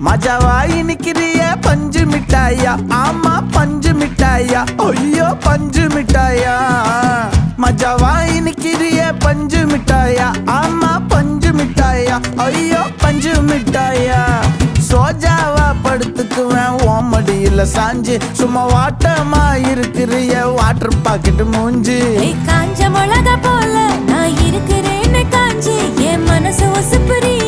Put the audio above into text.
மஜாவாய் நிக்கிறிய பஞ்சு மிட்டாயா, ஆமா பஞ்சு மிட்டாயா, ஐயோ பஞ்சு மிட்டாயா. மஜாவாய் நிக்கிறிய பஞ்சு மிட்டாயா, ஆமா பஞ்சு மிட்டாயா, ஐயோ பஞ்சு மிட்டாயா. சோஜாவா படுத்துக்குவேன் ஓமடியில சாஞ்சு, சும்மா வாட்டமா இருக்கிறிய வாட்டர் பாக்கெட் மூஞ்சி. காஞ்ச மிளகா போல நான் இருக்கிறேன்னு காஞ்சி என் மனசு ஒசுப்புரிய